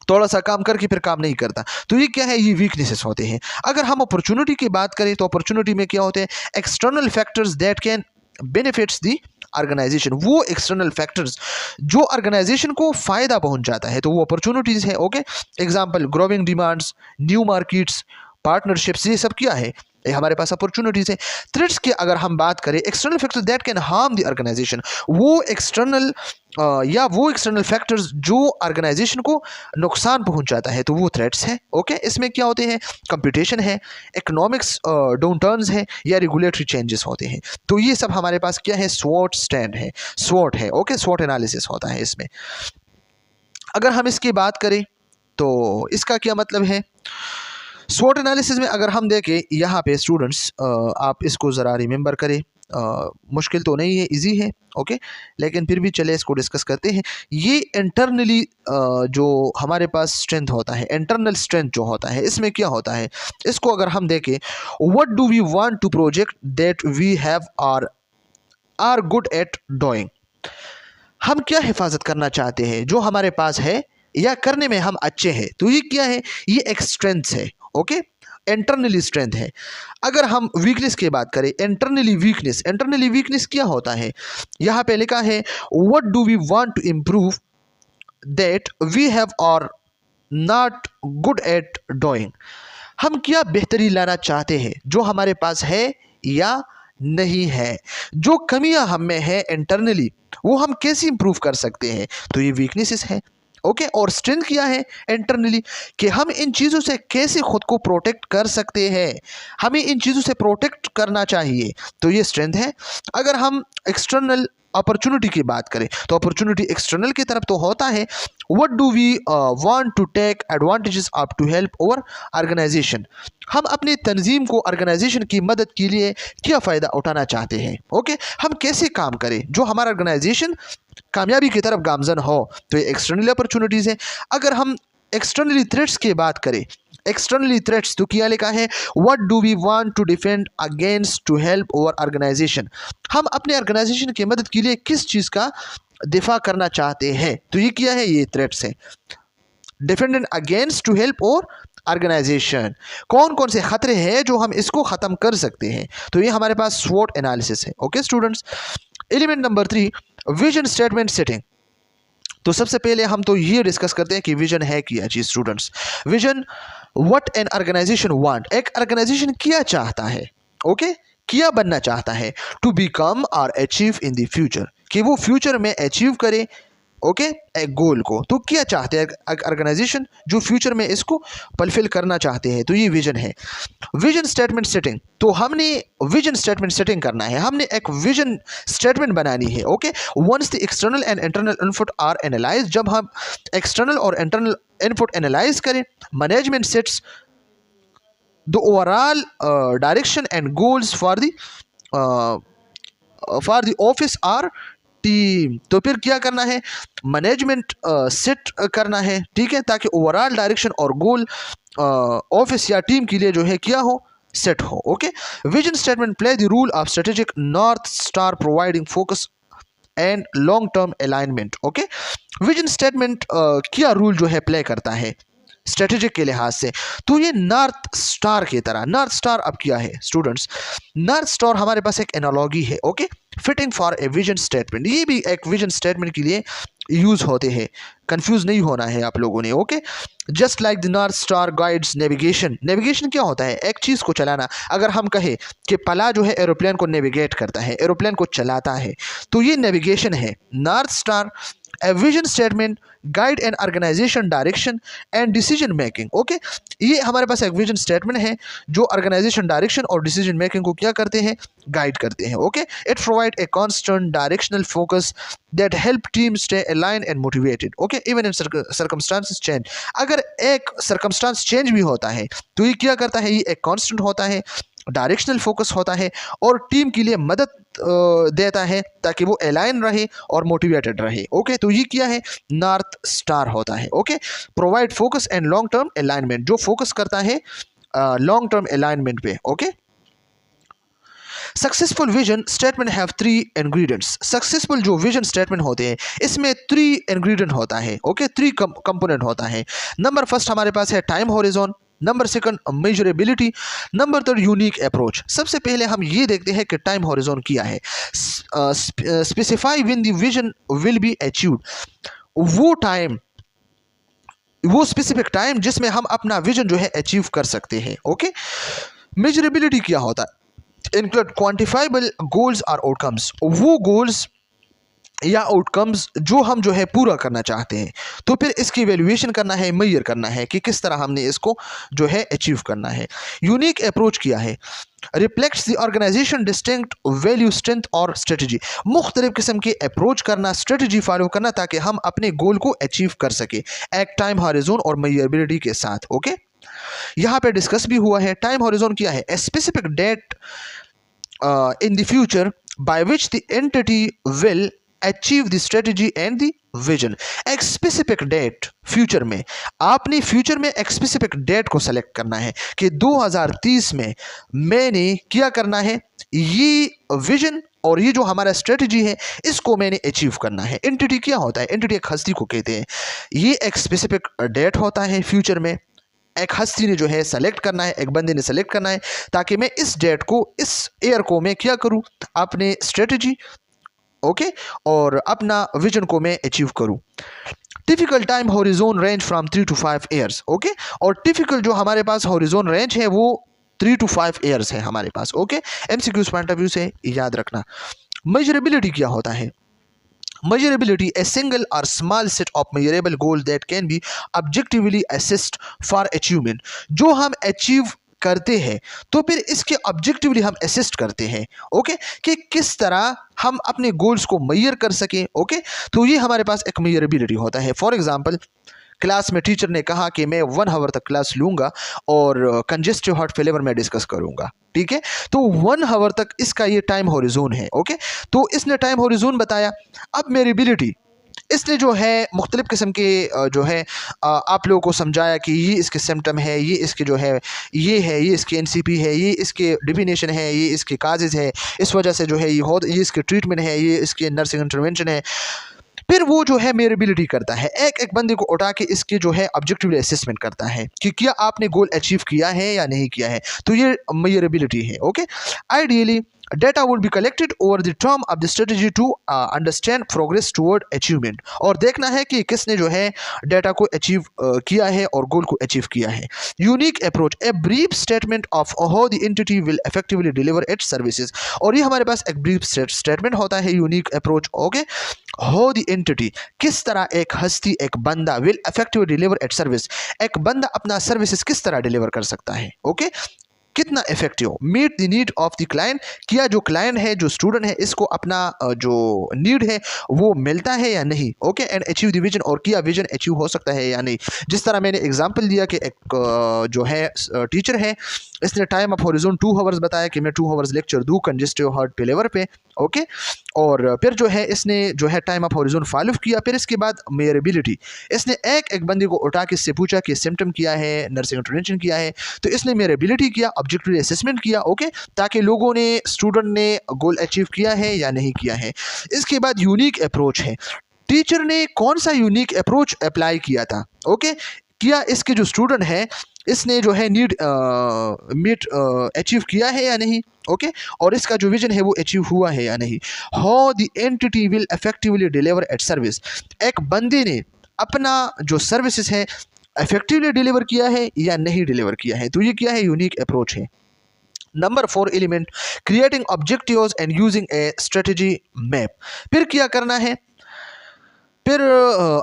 थोड़ा सा काम करके फिर काम नहीं करता, तो ये क्या है, ये वीकनेसेस होते हैं। अगर हम अपॉर्चुनिटी की बात करें तो अपॉर्चुनिटी में क्या होते हैं, external factors that can benefits the organization, वो एक्सटर्नल फैक्टर्स जो ऑर्गेनाइजेशन को फायदा पहुंच जाता है, तो वो अपॉर्चुनिटीज है। Okay, example growing demands, new markets, partnerships, ये सब क्या है, ये हमारे पास अपॉर्चुनिटीज है। थ्रेट्स की अगर हम बात करें, external factors that can harm the organization, वो एक्सटर्नल फैक्टर्स जो ऑर्गेनाइजेशन को नुकसान पहुंचाता है, तो वो थ्रेट्स है। ओके, इसमें क्या होते हैं, कंपटीशन है, इकोनॉमिक्स डाउनटर्न्स है, या रेगुलेटरी चेंजेस होते हैं। तो ये सब हमारे पास क्या है, स्वॉट स्टैंड है, स्वॉट है। ओके, स्वॉट एनालिसिस होता है इसमें। अगर हम इसकी बात करें तो इसका क्या मतलब है, स्वॉट एनालिसिस में अगर हम देखें यहाँ पे स्टूडेंट्स, आप इसको ज़रा रिमेंबर करें, मुश्किल तो नहीं है, इजी है। ओके, लेकिन फिर भी चले इसको डिस्कस करते हैं। ये इंटरनली जो हमारे पास स्ट्रेंथ होता है, इंटरनल स्ट्रेंथ जो होता है, इसमें क्या होता है, इसको अगर हम देखें, what do we want to project that we have are good at doing. हम क्या हिफाजत करना चाहते हैं जो हमारे पास है या करने में हम अच्छे हैं, तो ये क्या है, ये एक स्ट्रेंथ है। ओके, इंटरनली स्ट्रेंथ है। अगर हम वीकनेस की बात करें, इंटरनली वीकनेस क्या होता है, यहाँ पे लिखा है what do we want to improve that we have और नॉट गुड एट डूइंग। हम क्या बेहतरी लाना चाहते हैं जो हमारे पास है या नहीं है, जो कमियां हम में है इंटरनली, वो हम कैसे इंप्रूव कर सकते हैं, तो ये वीकनेसेस है। ओके, और स्ट्रेंथ क्या है इंटरनली, कि हम इन चीज़ों से कैसे खुद को प्रोटेक्ट कर सकते हैं, हमें इन चीज़ों से प्रोटेक्ट करना चाहिए, तो ये स्ट्रेंथ है। अगर हम एक्सटर्नल अपॉर्चुनिटी की बात करें, तो अपॉर्चुनिटी एक्सटर्नल की तरफ तो होता है, what do we want to take advantages of to help over organization. हम अपनी तंजीम को ऑर्गेनाइजेशन की मदद के लिए क्या फ़ायदा उठाना चाहते हैं। ओके, हम कैसे काम करें जो हमारा ऑर्गेनाइजेशन कामयाबी की तरफ गामजन हो, तो ये एक्सटर्नल अपॉर्चुनिटीज़ है। अगर हम एक्सटर्नली थ्रेट्स की बात करें, एक्सटर्नली थ्रेट्स तो क्या लिखा है, what do we want to defend against to help over organization. हम अपने ऑर्गेनाइजेशन की मदद के लिए किस चीज़ का दिफा करना चाहते हैं, तो ये क्या है, ये थ्रेट्स है। डिफेंड अगेंस्ट टू हेल्प और ऑर्गेनाइजेशन, कौन कौन से खतरे हैं जो हम इसको ख़त्म कर सकते हैं, तो ये हमारे पास स्वॉट एनालिसिस है। Okay students, element number 3, vision statement setting. तो सबसे पहले हम तो ये डिस्कस करते हैं कि विजन है क्या चीज़। Students, vision, what an organization want, एक ऑर्गेनाइजेशन क्या चाहता है, ओके, क्या बनना चाहता है, to become or achieve in the future, कि वो फ्यूचर में अचीव करे, ओके, एक गोल को। तो क्या चाहते हैं ऑर्गेनाइजेशन जो फ्यूचर में इसको फुलफिल करना चाहते हैं, तो ये विजन है। विजन स्टेटमेंट सेटिंग, तो हमने विजन स्टेटमेंट सेटिंग करना है, हमने एक विजन स्टेटमेंट बनानी है। Okay, once the external and internal input are analyse, जब हम एक्सटर्नल और इंटरनल इनपुट एनालाइज करें, management sets the overall direction and goals for the office or team. तो फिर क्या करना है, मैनेजमेंट सेट करना है, ठीक है, ताकि ओवरऑल डायरेक्शन और गोल ऑफिस या टीम के लिए जो है क्या हो, सेट हो। Okay, vision statement play the rule of strategic north star providing focus and long term alignment. Okay, vision statement क्या रूल जो है प्ले करता है स्ट्रेटेजिक के लिहाज से, तो ये नॉर्थ स्टार की तरह। नॉर्थ स्टार अब क्या है स्टूडेंट्स, नॉर्थ स्टार हमारे पास एक एनालॉजी है। Okay, fitting for a vision statement, ये भी एक विजन स्टेटमेंट के लिए यूज होते हैं, कंफ्यूज नहीं होना है आप लोगों ने। Okay, just like the north star guides navigation. Navigation क्या होता है, एक चीज़ को चलाना। अगर हम कहें कि पला जो है एरोप्लेन को नेविगेट करता है, एरोप्लेन को चलाता है, तो ये नेविगेशन है। North star a vision statement guide and organization direction and decision making. Okay, ये हमारे पास एक विजन स्टेटमेंट है जो ऑर्गेनाइजेशन डायरेक्शन और डिसीजन मेकिंग को क्या करते हैं, गाइड करते हैं। Okay, it provide a constant directional focus that help team stay align and motivated. Okay, even in circumstances change, अगर एक सर्कमस्टांस चेंज भी होता है तो ये क्या करता है, ये एक कांस्टेंट होता है, डायरेक्शनल फोकस होता है और टीम के लिए मदद देता है ताकि वो अलाइन रहे और मोटिवेटेड रहे। ओके, तो ये क्या है, नॉर्थ स्टार होता है। Okay, provide focus and long term alignment, जो फोकस करता है लॉन्ग टर्म अलाइनमेंट पे। Okay, successful vision statement have 3 ingredients. Successful जो विजन स्टेटमेंट होते हैं इसमें 3 इंग्रेडिएंट होता है। ओके, 3 कंपोनेंट होता है। नंबर फर्स्ट हमारे पास है time horizon, number second measurability, number third unique approach. सबसे पहले हम ये देखते हैं कि टाइम हॉरिजॉन क्या है। Specify when the vision will be achieved, वो स्पेसिफिक टाइम जिसमें हम अपना विजन जो है अचीव कर सकते हैं। ओके, मेजरेबिलिटी क्या होता है, इंक्लूड क्वांटिफाइबल गोल्स और आउटकम्स, वो गोल्स या आउटकम्स जो हम जो है पूरा करना चाहते हैं, तो फिर इसकी इवैल्यूएशन करना है, मेजर करना है कि किस तरह हमने इसको जो है अचीव करना है। यूनिक अप्रोच किया है, reflects the organization distinct value strength और स्ट्रेटजी, मुख्तलिफ किस्म के अप्रोच करना, स्ट्रेटजी फॉलो करना ताकि हम अपने गोल को अचीव कर सके एक टाइम हॉरिजॉन और मेजरेबिलिटी के साथ। ओके, यहाँ पे डिस्कस भी हुआ है। टाइम हॉरिजॉन क्या है, a specific date in the future by which the entity will achieve the strategy and the vision। एक स्पेसिफिक डेट फ्यूचर में, आपने फ्यूचर में एक स्पेसिफिक डेट को सेलेक्ट करना है कि 2030 में मैंने क्या करना है, ये विजन और ये जो हमारा स्ट्रेटजी है इसको मैंने अचीव करना है। एंटिटी क्या होता है? एंटिटी एक हस्ती को कहते हैं। ये एक स्पेसिफिक डेट होता है फ्यूचर में, एक हस्ती ने जो है सेलेक्ट करना है, एक बंदे ने सेलेक्ट करना है ताकि मैं इस डेट को, इस ईयर को मैं क्या करूं, अपने स्ट्रेटजी ओके और अपना विजन को मैं अचीव करूं। Typical time horizon range from 3 to 5 years okay. और टिपिकल जो हमारे पास हॉरिजॉन रेंज है वो 3 to 5 ईयर्स है हमारे पास okay. MCQs point of view से याद रखना। मेजरेबिलिटी क्या होता है? Measurability, a single or small set of measurable goals that can be objectively assessed for achievement। जो हम अचीव करते हैं तो फिर इसके ऑब्जेक्टिवली हम असिस्ट करते हैं ओके, कि किस तरह हम अपने गोल्स को मेजर कर सकें ओके। तो ये हमारे पास एक मेजरेबिलिटी होता है। फॉर एग्जांपल, क्लास में टीचर ने कहा कि मैं 1 आवर तक क्लास लूंगा और कंजेस्टिव हार्ट फेलियर में डिस्कस करूंगा, ठीक है। तो 1 आवर तक इसका ये टाइम हॉरिजॉन है ओके। तो इसने टाइम हॉरिजॉन बताया। अब मेजरेबिलिटी, इसने जो है मुख्तलिफ किस्म के जो है आप लोगों को समझाया कि ये इसके सिम्टम है, ये इसके जो है ये इसके एनसीपी है, ये इसके डिफिनेशन है, ये इसके काजेज है, इस वजह से जो है ये इसके ट्रीटमेंट है, ये इसके नर्सिंग इंटरवेंशन है। फिर वो जो है मेजरेबिलिटी करता है, एक एक बंदे को उठा के इसके जो है ऑब्जेक्टिवली असेसमेंट करता है कि क्या आपने गोल अचीव किया है या नहीं किया है। तो ये मेजरेबिलिटी है okay. Ideally data would be collected over the term of the strategy to understand progress toward achievement। और देखना है कि किसने जो है डेटा को अचीव किया है और गोल को अचीव किया है। Unique approach, a brief statement of how the entity will effectively deliver it's services. और ये हमारे पास एक ब्रीफ स्टेटमेंट होता है, unique approach okay. How the entity, किस तरह एक हस्ती, एक बंदा will effectively deliver it's service, एक बंदा अपना सर्विसेज किस तरह डिलीवर कर सकता है ओके, कितना effective. Meet the need of the client, किया जो क्लाइंट है, जो स्टूडेंट है, इसको अपना जो नीड है वो मिलता है या नहीं okay. And achieve the vision, और किया विजन अचीव हो सकता है या नहीं। जिस तरह मैंने एग्जांपल दिया कि एक जो है टीचर है, इसने टाइम ऑफ हॉरिजॉन 2 आवर्स बताया कि मैं 2 आवर्स लेक्चर दूँ कंजेस्टिव हार्ट फेलियर पे ओके। और फिर जो है इसने जो है टाइम ऑफ हॉरिजॉन फॉलो किया। फिर इसके बाद मेजरेबिलिटी, इसने एक एक बंदे को उठा के इससे पूछा कि सिम्टम किया है, नर्सिंग इंटरवेंशन किया है। तो इसने मेजरेबिलिटी किया, ऑब्जेक्टिव असेसमेंट किया ओके, ताकि लोगों ने, स्टूडेंट ने गोल अचीव किया है या नहीं किया है। इसके बाद यूनिक अप्रोच है, टीचर ने कौन सा यूनिक अप्रोच अप्लाई किया था ओके। किया इसके जो स्टूडेंट है इसने जो है नीड मीट अचीव किया है या नहीं ओके, और इसका जो विजन है वो अचीव हुआ है या नहीं। How the entity will effectively deliver at service, एक बंदे ने अपना जो सर्विसेज है इफेक्टिवली डिलीवर किया है या नहीं डिलीवर किया है। तो ये क्या है, यूनिक अप्रोच है। Number 4 element, creating objectives and using a strategy map. फिर क्या करना है, फिर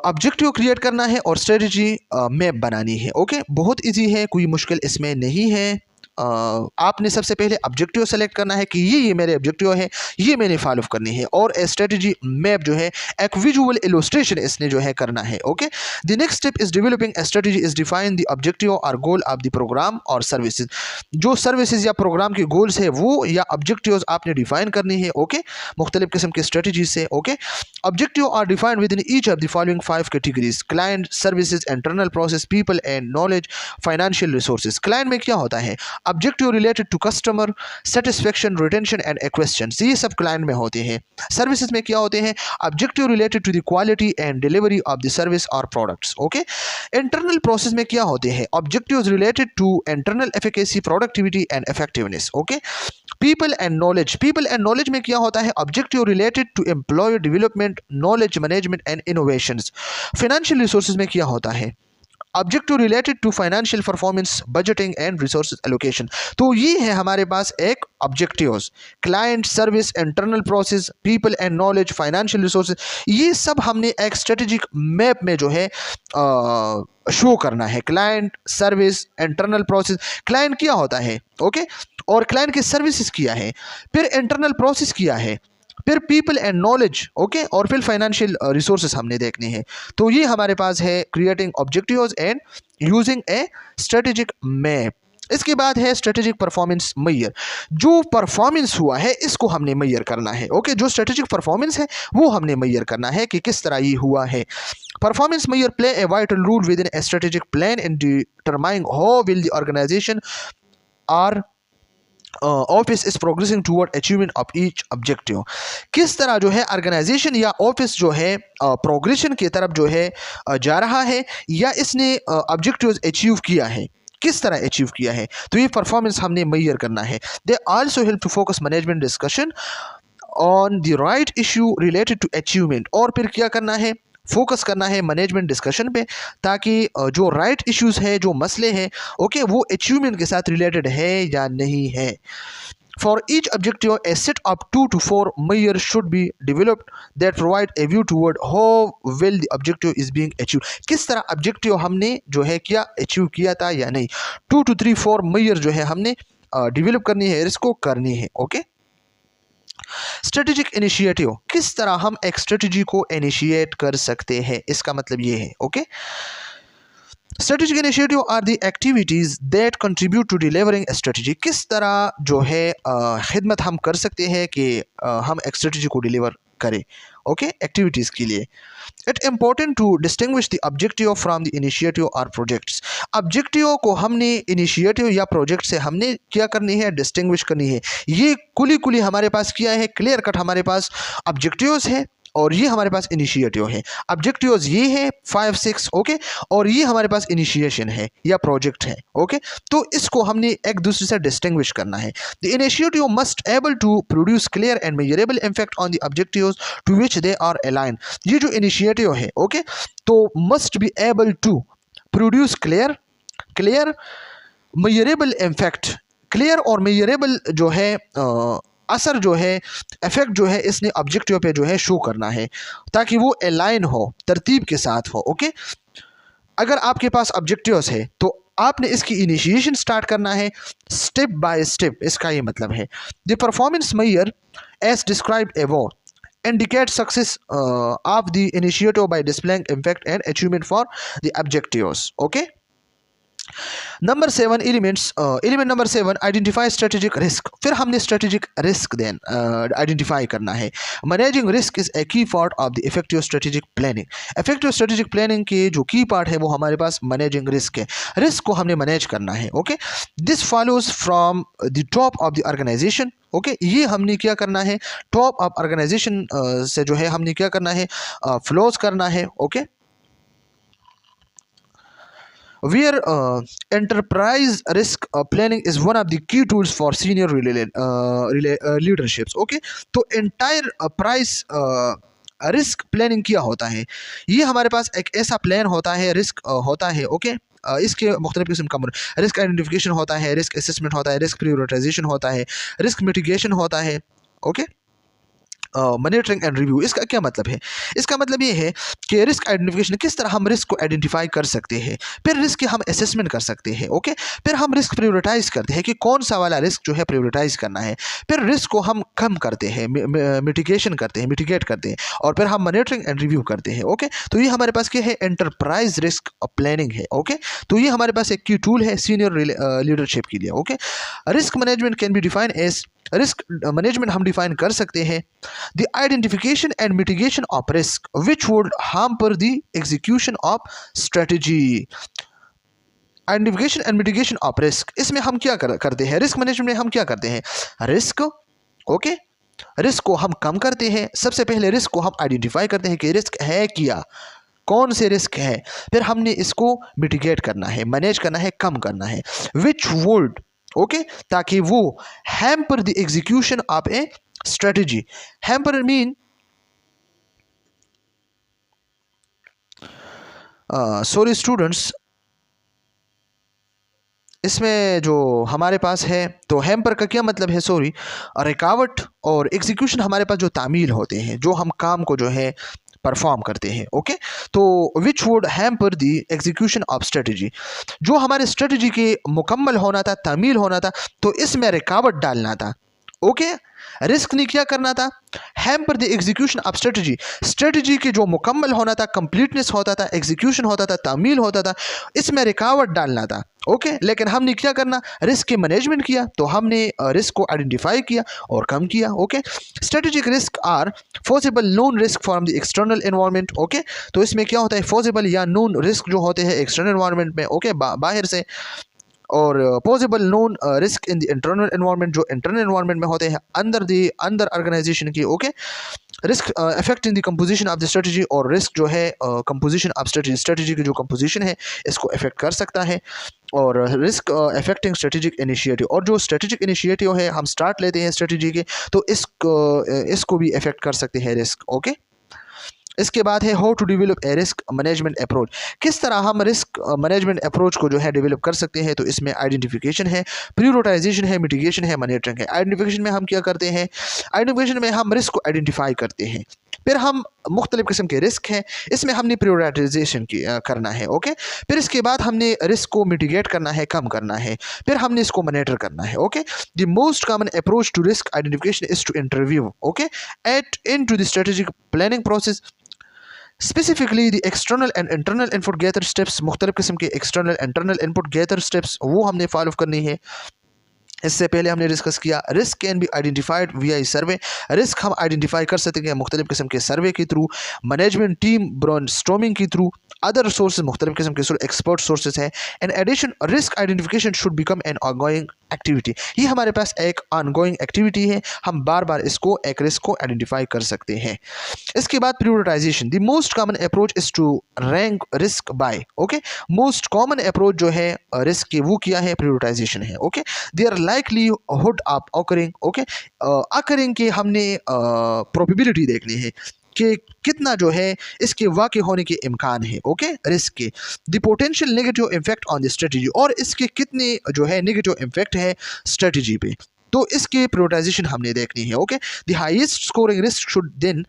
ऑब्जेक्टिव क्रिएट करना है और स्ट्रेटजी मैप बनानी है ओके। बहुत इजी है, कोई मुश्किल इसमें नहीं है। आपने सबसे पहले ऑब्जेक्टिव सेलेक्ट करना है कि ये मेरे ऑब्जेक्टिव है, ये मैंने फॉलो करनी है, और स्ट्रेटजी मैप जो है एक विजुअल इलस्ट्रेशन इसने जो है करना है okay. The next step is developing a strategy is define the objective और गोल ऑफ द प्रोग्राम और सर्विसेज। जो सर्विसेज या प्रोग्राम के गोल्स है वो या ऑब्जेक्टिव्स आपने डिफाइन करनी है ओके, मुख्तलिफ किस्म के स्ट्रेटजी से okay. Objective are defined within each of the following 5 categories, client, services, internal process, people and knowledge, financial resources. Client में क्या होता है, objective related to customer satisfaction, retention and acquisition, ये सब क्लाइंट में होते हैं। सर्विसेज में क्या होते हैं, objective related to the quality and delivery of the service और प्रोडक्ट्स ओके। इंटरनल प्रोसेस में क्या होते हैं, objectives related to internal efficacy, productivity and effectiveness okay. People and knowledge, people and knowledge में क्या होता है, objective related to employ development, knowledge management and innovations. Financial resources में क्या होता है, objective related to financial performance, budgeting and resource allocation. तो ये है हमारे पास एक objectives, client, service, internal process, people and knowledge, financial resources. ये सब हमने एक स्ट्रेटेजिक मैप में जो है शो करना है। Client, service, internal process, client क्या होता है ओके, और क्लाइंट की सर्विसेज किया है, फिर इंटरनल प्रोसेस किया है, फिर पीपल एंड नॉलेज ओके, और फिर फाइनेंशियल रिसोर्सेज हमने देखने हैं। तो ये हमारे पास है creating objectives and using A strategic map. इसके बाद है स्ट्रेटेजिक परफॉर्मेंस मैयर, जो परफॉर्मेंस हुआ है इसको हमने मैयर करना है। ओके, जो स्ट्रेटेजिक परफॉर्मेंस है वो हमने मैयर करना है कि किस तरह ये हुआ है। Performance measure play a vital role within a strategic plan in determining how will the organization or office is progressing toward achievement of each objective. किस तरह जो है ऑर्गेनाइजेशन या ऑफिस जो है प्रोग्रेशन की तरफ जो है जा रहा है, या इसने ऑब्जेक्टिव्स अचीव किया है, किस तरह अचीव किया है, तो ये परफॉर्मेंस हमने मैयर करना है। They also help to focus management discussion on the right issue related to achievement, और फिर क्या करना है, फोकस करना है मैनेजमेंट डिस्कशन पे, ताकि जो राइट इश्यूज है, जो मसले हैं, ओके, वो अचीवमेंट के साथ रिलेटेड है या नहीं है। For each objective A set of 2 to 4 measures should be developed that provide a view toward how well the objective is being achieve. किस तरह ऑब्जेक्टिव हमने जो है क्या अचीव किया था या नहीं। 2 to 3 4 measures जो है हमने डेवलप करनी है, इसको करनी है। ओके, स्ट्रेटेजिक इनिशिएटिव, किस तरह हम एक स्ट्रेटेजी को इनिशिएट कर सकते हैं, इसका मतलब ये है। Okay, strategic initiative are the activities that contribute to delivering a strategy. किस तरह जो है खिदमत हम कर सकते हैं कि हम एक स्ट्रेटेजी को डिलीवर करें। ओके, एक्टिविटीज़ के लिए it important to distinguish the objective from the initiative और प्रोजेक्ट्स। ऑब्जेक्टिव को हमने इनिशिएटिव या प्रोजेक्ट से हमने क्या करनी है, डिस्टिंग्विश करनी है। ये कुली हमारे पास क्या है, क्लियर कट हमारे पास ऑब्जेक्टिव्स है और ये हमारे पास इनिशिएटिव है। ऑब्जेक्टिव्स ये है 5 6, ओके, और ये हमारे पास इनिशिएशन है या प्रोजेक्ट है। ओके, तो इसको हमने एक दूसरे से डिस्टिंग्विश करना है। The initiative must able to produce clear and measurable impact on the objectives to which they are align. ये जो इनिशिएटिव है, ओके, तो must be able to produce clear measurable impact, clear और मेजरेबल जो है असर जो है, इफेक्ट जो है, इसने ऑब्जेक्टिव पे जो है शो करना है, ताकि वो अलाइन हो, तरतीब के साथ हो। ओके, अगर आपके पास ऑब्जेक्टिव्स है तो आपने इसकी इनिशिएशन स्टार्ट करना है स्टेप बाय स्टेप, इसका ये मतलब है। The performance measure as described above indicate success of the initiative by displaying impact and achievement for the objectives. Okay, number 7 elements, element number 7 identify strategic risk. फिर हमने strategic risk then identify करना है। Managing risk is a key part of the effective strategic planning. Effective strategic planning के जो key part है वो हमारे पास मैनेजिंग रिस्क है। रिस्क को हमने मैनेज करना है। Okay, this follows from the top of the organization. Okay, ये हमने क्या करना है, टॉप ऑफ ऑर्गेनाइजेशन से जो है हमने क्या करना है, फ्लोज करना है। Okay, where enterprise risk planning is one of the key tools for senior leaderships. Okay, तो entire price रिस्क प्लानिंग क्या होता है, ये हमारे पास एक ऐसा प्लान होता है, रिस्क होता है। ओके, इसके मुख्तलिफ किस्म का रिस्क आइडेंटिफिकेशन होता है, रिस्क असेसमेंट होता है, रिस्क प्रायोरिटाइजेशन होता है, रिस्क मिटिगेशन होता है। Okay, monitoring and review. इसका क्या मतलब है, इसका मतलब ये है कि रिस्क आइडेंटिफिकेशन, किस तरह हम रिस्क को आइडेंटिफाई कर सकते हैं, फिर रिस्क की हम असेसमेंट कर सकते हैं। ओके, फिर हम रिस्क प्रायोरिटाइज करते हैं कि कौन सा वाला रिस्क जो है प्रायोरिटाइज करना है, फिर रिस्क को हम कम करते हैं, मिटिगेशन करते हैं, मिटिगेट करते हैं, और फिर हम मॉनिटरिंग एंड रिव्यू करते हैं। ओके, तो ये हमारे पास क्या है, एंटरप्राइज रिस्क प्लानिंग है। ओके, तो ये हमारे पास एक की टूल है सीनियर लीडरशिप के लिए। Okay, risk management can be define as, risk management हम डिफाइन कर सकते हैं the identification and mitigation of risk which would hamper the execution of strategy. Identification and mitigation of risk, इसमें हम क्या करते हैं, रिस्क मैनेजमेंट में हम क्या करते हैं, रिस्क, ओके, रिस्क को हम कम करते हैं। सबसे पहले रिस्क को हम आइडेंटिफाई करते हैं कि रिस्क है क्या, कौन से रिस्क है, फिर हमने इसको मिटिगेट करना है, मैनेज करना है, कम करना है। which would, ओके, ताकि वो hamper the execution of a strategy. Hamper mean sorry students, इसमें जो हमारे पास है, तो हैम्पर का क्या मतलब है, सॉरी, रुकावट, और एग्जीक्यूशन हमारे पास जो तामील होते हैं, जो हम काम को जो है परफॉर्म करते हैं। ओके, तो which would hamper the execution of strategy, जो हमारे स्ट्रेटजी के मुकम्मल होना था, तामील होना था, तो इसमें रुकावट डालना था। ओके, रिस्क ने क्या करना था, hamper the execution of strategy, strategy के जो मुकम्मल होना था, कंप्लीटनेस होता था, एग्जीक्यूशन होता था, तामील होता था, इसमें रुकावट डालना था। ओके लेकिन हमने क्या करना, रिस्क के मैनेजमेंट किया, तो हमने रिस्क को आइडेंटिफाई किया और कम किया। Okay strategic risk are foreseeable known risk from the external environment. Okay तो इसमें क्या होता है, फोर्सेबल या नोन रिस्क जो होते हैं एक्सटर्नल एनवायरनमेंट में, ओके बाहर से, और possible known risk in the internal environment जो इंटरनल एनवायरनमेंट में होते हैं अंदर ऑर्गेनाइजेशन की। Okay risk affecting the composition of the strategy, और रिस्क जो है कंपोजिशन ऑफ स्ट्रेटजी की जो कंपोजिशन है इसको अफेक्ट कर सकता है। और रिस्क अफेक्टिंग स्ट्रेटेजिक इनिशिएटिव, और जो स्ट्रेटेजिक इनिशिएटिव है हम स्टार्ट लेते हैं स्ट्रेटजी के, तो इसको भी अफेक्ट कर सकते हैं रिस्क। ओके इसके बाद है how to develop a risk management approach, किस तरह हम रिस्क मैनेजमेंट अप्रोच को जो है डेवलप कर सकते हैं। तो इसमें आइडेंटिफिकेशन है, प्रायोरिटाइजेशन है, मिटिगेशन है, मॉनिटरिंग है। आइडेंटिफिकेशन में हम क्या करते हैं, आइडेंटिफिकेशन में हम रिस्क को आइडेंटिफाई करते हैं, फिर हम मुख्तलिफ किस्म के रिस्क हैं इसमें हमने प्रायोरिटाइजेशन करना है। ओके फिर इसके बाद हमने रिस्क को मिटिगेट करना है, कम करना है, फिर हमने इसको मॉनिटर करना है। Okay the most common approach to risk identification is to interview okay at into the strategic planning process, specifically the external and internal input gather steps, मुख्तलिफ किस्म के external internal input gather steps वो हमने follow करनी है। इससे पहले हमने डिस्कस किया risk can be identified we survey, risk हम आइडेंटिफाई कर सकते हैं मुख्तलिफ किस्म के सर्वे के थ्रू, मैनेजमेंट टीम ब्रेनस्टॉर्मिंग के थ्रू, अदर सोर्सेज मुख्तलिफ किस्म के एक्सपर्ट सोर्सेज हैं। In addition risk identification should become an ongoing activity, ये हमारे पास एक ऑनगोइंग एक्टिविटी है, हम बार बार इसको एक रिस्क को आइडेंटिफाई कर सकते हैं। इसके बाद prioritization, the most common approach is to rank risk by. Okay most common approach जो है रिस्क की वो किया है, प्रायोरिटाइजेशन है। Okay their likelihood of occurring, okay occurring की हमने प्रोबेबिलिटी देखनी है कि कितना जो है इसके वाक़ होने के इम्कान है। ओके रिस्क के the potential negative impact on the strategy, और इसके कितने जो है नेगेटिव इम्पैक्ट है स्ट्रेटजी पे, तो इसकी प्रायोरिटाइजेशन हमने देखनी है। Okay the highest scoring risk should then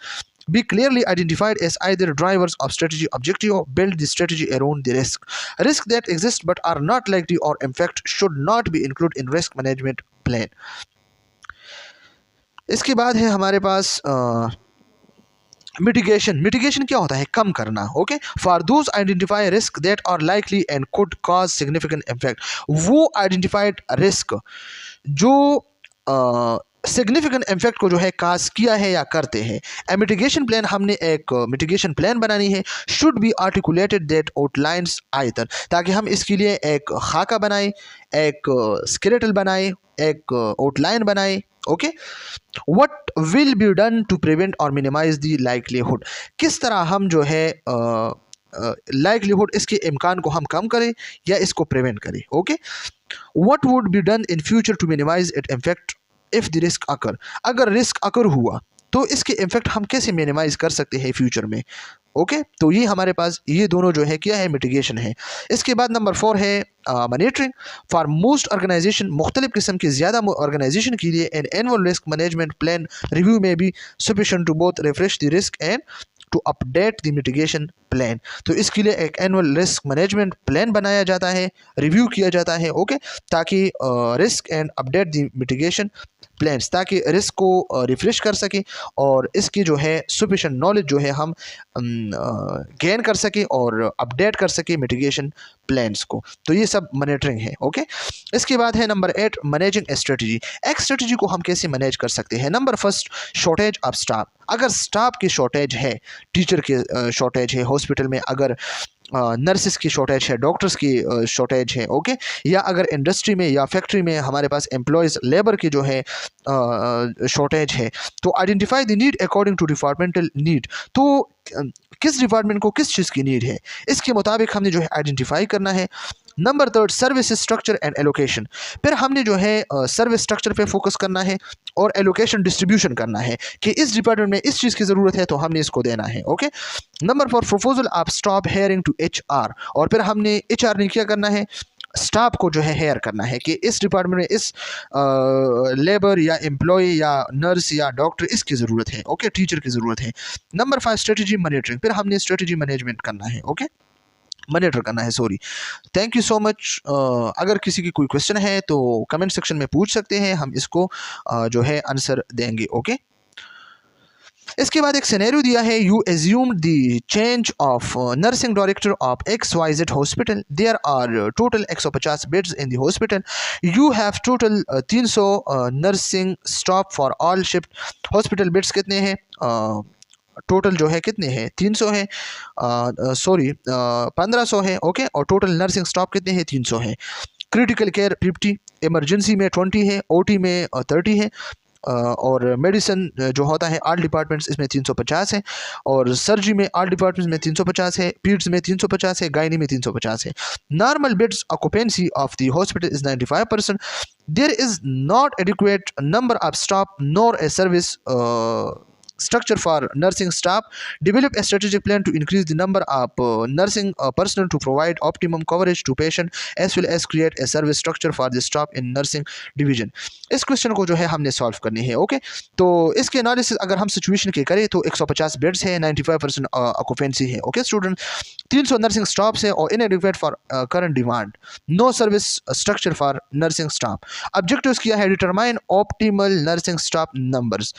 be clearly identified as either drivers of strategy objective or build the strategy around the risk. Risk that exist but are not likely or in fact should not be included in risk management plan. इसके बाद है हमारे पास mitigation. Mitigation क्या होता है, कम करना। Okay for those identify risk that are likely and could cause significant impact, वो आइडेंटिफाइड रिस्क जो सिग्निफिकेंट इम्पैक्ट को जो है काज किया है या करते हैं। ए मिटिगेशन प्लान, हमने एक मिटिगेशन प्लान बनानी है, should be articulated that outlines आयतन, ताकि हम इसके लिए एक खाका बनाए, एक स्केलेटल बनाए, एक आउटलाइन बनाए। Okay what will be done to prevent और मिनिमाइज द लाइकलीहुड, किस तरह हम जो है लाइकलीहुड इसके इम्कान को हम कम करें या इसको प्रिवेंट करें। Okay what would be done in future to minimize it impact if the risk occur, अगर रिस्क अकर हुआ तो इसके इम्पैक्ट हम कैसे मिनिमाइज कर सकते हैं फ्यूचर में। ओके तो ये हमारे पास ये दोनों जो है क्या है, मिटिगेशन है। इसके बाद नंबर 4 है मॉनिटरिंग। फॉर मोस्ट ऑर्गेनाइजेशन, मुख्तलिफ किस्म की ज़्यादा ऑर्गेनाइजेशन के लिए an annual risk management plan review में भी sufficient to both refresh the risk and to update the mitigation plan, तो इसके लिए एक एनुअल रिस्क मैनेजमेंट प्लान बनाया जाता है, रिव्यू किया जाता है। ओके ताकि risk and update the mitigation plans, ताकि रिस्क को रिफ्रेश कर सके और इसकी जो है सफिशिएंट नॉलेज जो है हम गेन कर सके और अपडेट कर सके मिटिगेशन प्लान्स को, तो ये सब मॉनिटरिंग है। ओके इसके बाद है नंबर 8 मैनेजिंग स्ट्रेटजी। एक स्ट्रेटजी को हम कैसे मैनेज कर सकते हैं। Number first shortage of staff, अगर स्टाफ की शॉर्टेज है, टीचर की शॉर्टेज है हॉस्पिटल में, अगर नर्सिस की शॉर्टेज है, डॉक्टर्स की शॉर्टेज है। ओके या अगर इंडस्ट्री में या फैक्ट्री में हमारे पास एम्प्लॉयज़ लेबर की जो है शॉर्टेज है, तो identify the need according to departmental need, तो किस डिपार्टमेंट को किस चीज़ की नीड है इसके मुताबिक हमने जो है आइडेंटिफाई करना है। Number 3 service structure and allocation, फिर हमने जो है सर्विस स्ट्रक्चर पे फोकस करना है और एलोकेशन डिस्ट्रीब्यूशन करना है कि इस डिपार्टमेंट में इस चीज़ की ज़रूरत है तो हमने इसको देना है। Okay number 4 proposal of staff hiring to HR, और फिर हमने HR ने क्या करना है, स्टाफ को जो है हेयर करना है कि इस डिपार्टमेंट में इस लेबर या एम्प्लॉय या नर्स या डॉक्टर इसकी ज़रूरत है। ओके टीचर की ज़रूरत है। नंबर 5 स्ट्रेटजी मॉनिटरिंग, फिर हमने स्ट्रेटजी मैनेजमेंट करना है। ओके मॉनिटर करना है, sorry. Thank you so much. अगर किसी की कोई क्वेश्चन है तो कमेंट सेक्शन में पूछ सकते हैं, हम इसको जो है आंसर देंगे। ओके, इसके बाद एक सिनेरियो दिया है, you assume the change of nursing director of XYZ hospital, there are total 150 beds in the hospital, you have total 300 nursing staff for all shift. Hospital beds कितने हैं, टोटल जो है कितने हैं, 300 है, सॉरी 1500 है। ओके, और टोटल नर्सिंग स्टाफ कितने हैं, 300 है। क्रिटिकल केयर 50, इमरजेंसी में 20 है, OT में 30 है, और मेडिसिन जो होता है आल डिपार्टमेंट्स इसमें 350 है, और सर्जरी में आल डिपार्टमेंट्स में 350 है, पीड्स में 350 है, गायनी में 350 है। Normal beds occupancy of the hospital is 95%। There is not adequate number of staff nor a service structure for nursing staff. Develop a strategic plan to increase the number of nursing personnel to provide optimum coverage to patient as well as create a service structure for the staff in nursing division. इस question को जो है हमने solve करनी है। Okay, तो इसके analysis अगर हम सिचुएशन के करें तो 150 बेड्स है, 95% ऑक्यूपेंसी है। ओके स्टूडेंट, 300 नर्सिंग स्टाफ है और inadequate for current demand, no service structure for nursing staff. Objectives किया है, determine optimal nursing staff numbers.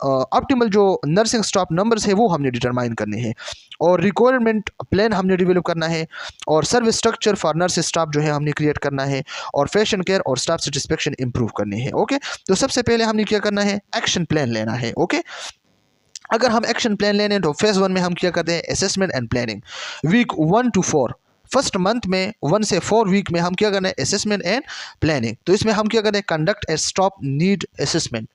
Optimal जो नर्सिंग स्टाफ नंबर्स है वो हमने डिटरमाइन करने हैं, और रिक्वायरमेंट प्लान हमने डेवलप करना है, और service structure for nurse staff जो है हमने क्रिएट करना है, और पेशेंट केयर और स्टाफ सेटिस्फेक्शन इंप्रूव करनी है। ओके, तो सबसे पहले हमने क्या करना है, एक्शन प्लान लेना है। ओके, अगर हम एक्शन प्लान लेने तो फेज 1 में हम क्या करते हैं, assessment and planning. Week 1 to 4, first month में 1 से 4 वीक में हम क्या करना है, असेसमेंट एंड प्लानिंग। तो इसमें हम क्या करते हैं, conduct A staff need assessment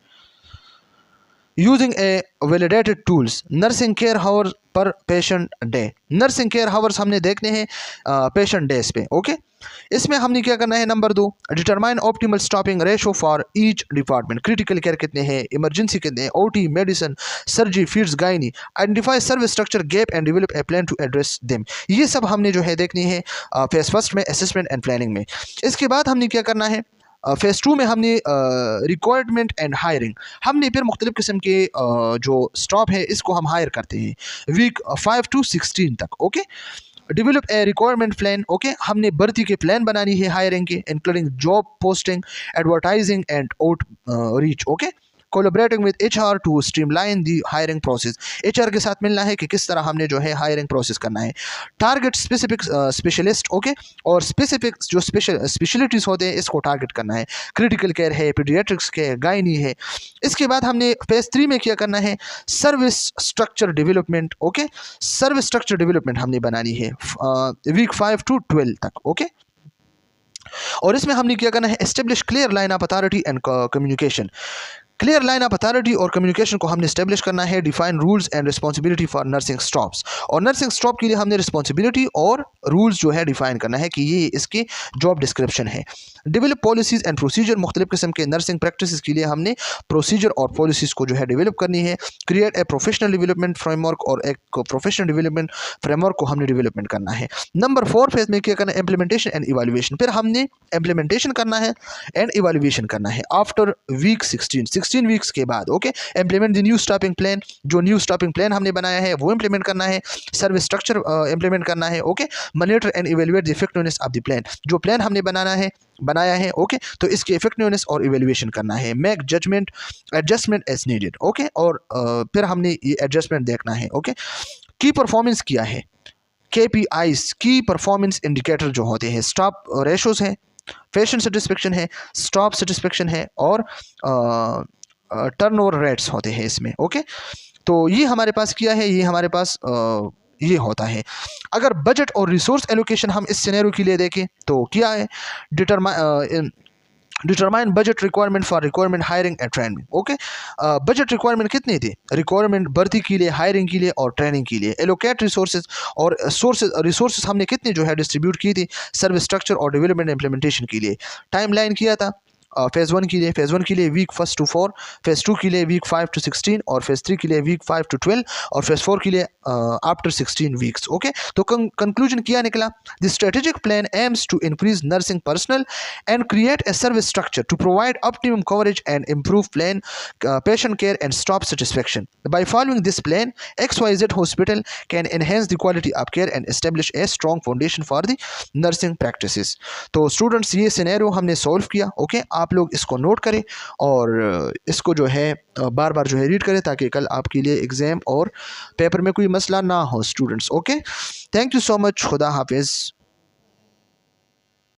using a validated tools, nursing care hours per patient day। nursing care hours हमने देखने हैं पेशेंट डेज पे। ओके, इसमें हमने क्या करना है, number 2, determine optimal staffing ratio for each department. Critical care कितने हैं, इमरजेंसी कितने हैं, OT, medicine, surgery, peds, gynae. Identify service structure gap and develop a plan to address them. ये सब हमने जो है देखनी है फेज फर्स्ट में, असेसमेंट एंड प्लानिंग में। इसके बाद हमने क्या करना है, फेज़ 2 में हमने रिक्वायरमेंट एंड हायरिंग, हमने फिर मुख्तलिफ़ किस्म के जो स्टाफ है इसको हम हायर करते हैं वीक 5 to 16 तक। Okay, develop a requirement plan. Okay, हमने भर्ती के प्लान बनानी है हायरिंग के, including job posting, advertising and outreach. Okay, collaborating with HR to streamline the hiring process. HR के साथ मिलना है कि किस तरह हमने जो है हायरिंग प्रोसेस करना है। Target specific specialist. ओके, और स्पेसिफिक जो स्पेशलिटीज़ होते हैं इसको टारगेट करना है, क्रिटिकल केयर है, पीडियाट्रिक्स के, गायनी है। इसके बाद हमने फेज 3 में क्या करना है, service structure development. Okay, service structure development हमने बनानी है वीक 5 to 12 तक। ओके, और इसमें हमने क्या करना है, establish clear line of authority and communication. Clear line of authority और कम्युनिकेशन को हमने स्टेब्लिश करना है। Define rules and responsibility for nursing staffs, और नर्सिंग स्टाफ के लिए हमने रिस्पॉन्सिबिलिटी और रूल्स जो है डिफाइन करना है कि ये इसकी जॉब डिस्क्रिप्शन है। डेवलप पॉलिसीज़ एंड प्रोसीजर, मुख्तलिफ किस्म के नर्सिंग प्रैक्टिस के लिए हमने प्रोसीजर और पॉलिसीज़ को जो है डेवलप करनी है। Create a professional development framework, और एक प्रोफेशनल डेवलपमेंट फ्रेमवर्क को हमने डेवलपमेंट करना है। नंबर 4 फेज में क्या करना है, इम्प्लीमेंटेशन एंड इवैल्यूएशन। फिर हमने इम्प्लीमेंटेशन करना है एंड इवैल्यूएशन करना है आफ्टर वीक 16 वीक्स के बाद। Okay, implement the new staffing plan, जो न्यू स्टाफिंग प्लान हमने बनाया है वो इम्प्लीमेंट करना है। सर्विस स्ट्रक्चर इम्प्लीमेंट करना है। Okay, monitor and evaluate the effectiveness of the plan, जो प्लान हमने बनाया है। ओके, तो इसकी इफेक्टिवनेस और इवैल्यूएशन करना है। Make judgement adjustment as needed. Okay, और फिर हमने ये एडजस्टमेंट देखना है। ओके, की परफॉर्मेंस किया है, KPIs, की परफॉर्मेंस इंडिकेटर जो होते हैं, स्टाफ रेशोज है, पेशेंट सेटिस्फेक्शन है, स्टाफ सेटिस्फेक्शन है, और टर्नओवर रेट्स होते हैं इसमें। ओके, तो ये हमारे पास किया है, ये हमारे पास ये होता है। अगर बजट और रिसोर्स एलोकेशन हम इस सिनेरियो के लिए देखें तो क्या है, determine budget requirement for requirement hiring and training. Okay, budget requirement कितनी थी, रिक्वायरमेंट भर्ती के लिए, हायरिंग के लिए और ट्रेनिंग के लिए। एलोकेट रिसोर्सेज, और रिसोर्सेज हमने कितनी जो है डिस्ट्रीब्यूट की थी सर्विस स्ट्रक्चर और डेवलपमेंट इम्प्लीमेंटेशन के लिए। टाइम लाइन किया था, फेज़ 1 के लिए, वीक 1 to 4, फेज़ 2 के लिए वीक 5 to 16 और फेज़ 3 के लिए वीक 5 to 12 और फेज़ 4 के लिए आफ्टर 16 वीक्स। ओके, तो कंक्लूजन क्या निकला? The strategic plan aims to increase nursing personnel and create a service structure to provide optimum coverage and improve patient care and staff satisfaction. By following this plan, XYZ Hospital can enhance the quality of care and establish a strong foundation for the nursing practices. तो students ये scenario हमने solve किया। Okay, आप लोग इसको note करें और इसको जो है बार बार जो है रीड करें ताकि कल आपके लिए एग्ज़ाम और पेपर में कोई मसला ना हो students. Okay, thank you so much. खुदा हाफिज़।